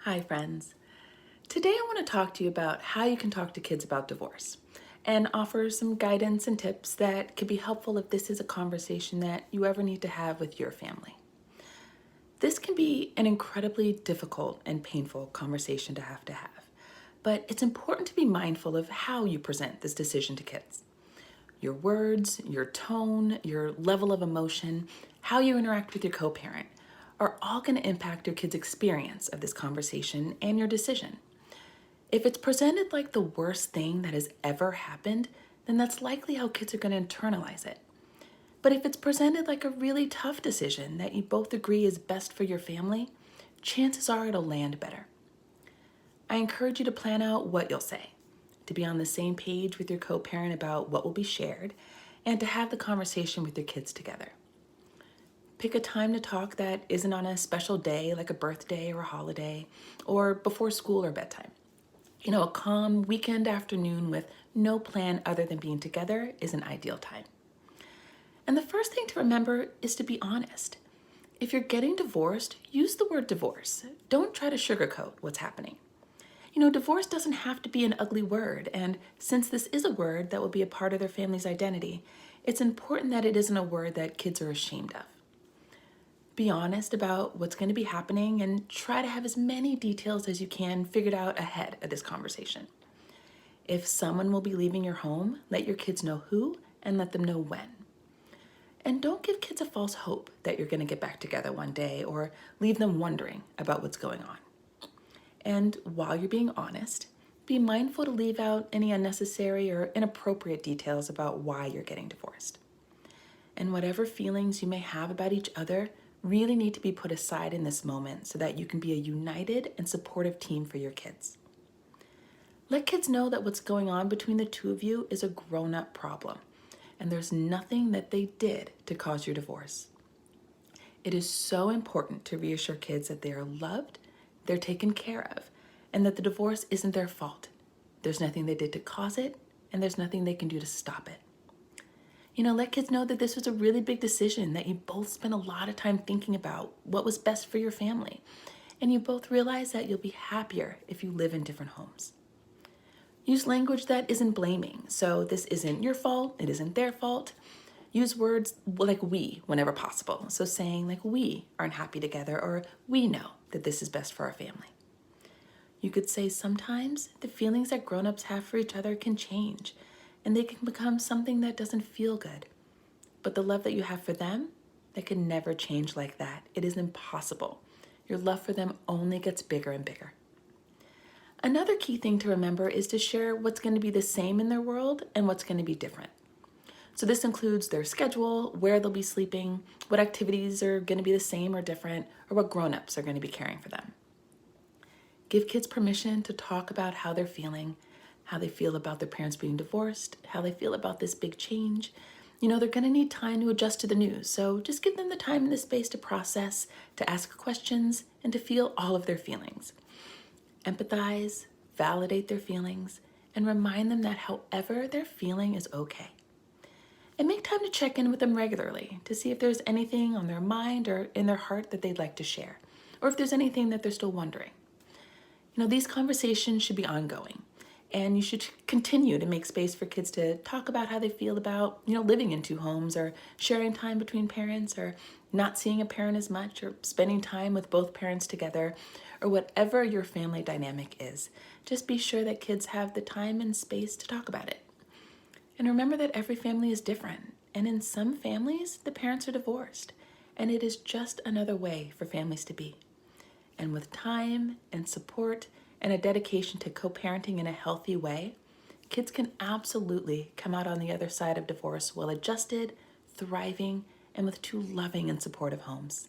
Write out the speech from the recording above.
Hi, friends. Today I want to talk to you about how you can talk to kids about divorce and offer some guidance and tips that could be helpful if this is a conversation that you ever need to have with your family. This can be an incredibly difficult and painful conversation to have, but it's important to be mindful of how you present this decision to kids. Your words, your tone, your level of emotion, how you interact with your co-parent are all going to impact your kid's experience of this conversation and your decision. If it's presented like the worst thing that has ever happened, then that's likely how kids are going to internalize it. But if it's presented like a really tough decision that you both agree is best for your family, chances are it'll land better. I encourage you to plan out what you'll say, to be on the same page with your co-parent about what will be shared, and to have the conversation with your kids together. Pick a time to talk that isn't on a special day like a birthday or a holiday, or before school or bedtime. A calm weekend afternoon with no plan other than being together is an ideal time. And the first thing to remember is to be honest. If you're getting divorced, use the word divorce. Don't try to sugarcoat what's happening. Divorce doesn't have to be an ugly word, and since this is a word that will be a part of their family's identity, it's important that it isn't a word that kids are ashamed of. Be honest about what's going to be happening and try to have as many details as you can figured out ahead of this conversation. If someone will be leaving your home, let your kids know who and let them know when. And don't give kids a false hope that you're going to get back together one day or leave them wondering about what's going on. And while you're being honest, be mindful to leave out any unnecessary or inappropriate details about why you're getting divorced. And whatever feelings you may have about each other really need to be put aside in this moment so that you can be a united and supportive team for your kids. Let kids know that what's going on between the two of you is a grown-up problem, and there's nothing that they did to cause your divorce. It is so important to reassure kids that they are loved, they're taken care of, and that the divorce isn't their fault. There's nothing they did to cause it, and there's nothing they can do to stop it. Let kids know that this was a really big decision, that you both spent a lot of time thinking about what was best for your family, and you both realize that you'll be happier if you live in different homes. Use language that isn't blaming, so this isn't your fault, it isn't their fault. Use words like we whenever possible, so saying like we aren't happy together or we know that this is best for our family. You could say sometimes the feelings that grown-ups have for each other can change, and they can become something that doesn't feel good. But the love that you have for them, that can never change like that. It is impossible. Your love for them only gets bigger and bigger. Another key thing to remember is to share what's going to be the same in their world and what's going to be different. So this includes their schedule, where they'll be sleeping, what activities are going to be the same or different, or what grown-ups are going to be caring for them. Give kids permission to talk about how they're feeling, how they feel about their parents being divorced, how they feel about this big change. They're going to need time to adjust to the news, so just give them the time and the space to process, to ask questions, and to feel all of their feelings. Empathize, validate their feelings, and remind them that however they're feeling is okay. And make time to check in with them regularly to see if there's anything on their mind or in their heart that they'd like to share, or if there's anything that they're still wondering. These conversations should be ongoing, and you should continue to make space for kids to talk about how they feel about, living in two homes or sharing time between parents or not seeing a parent as much or spending time with both parents together or whatever your family dynamic is. Just be sure that kids have the time and space to talk about it. And remember that every family is different, and in some families, the parents are divorced, and it is just another way for families to be. And with time and support and a dedication to co-parenting in a healthy way, kids can absolutely come out on the other side of divorce well adjusted, thriving, and with two loving and supportive homes.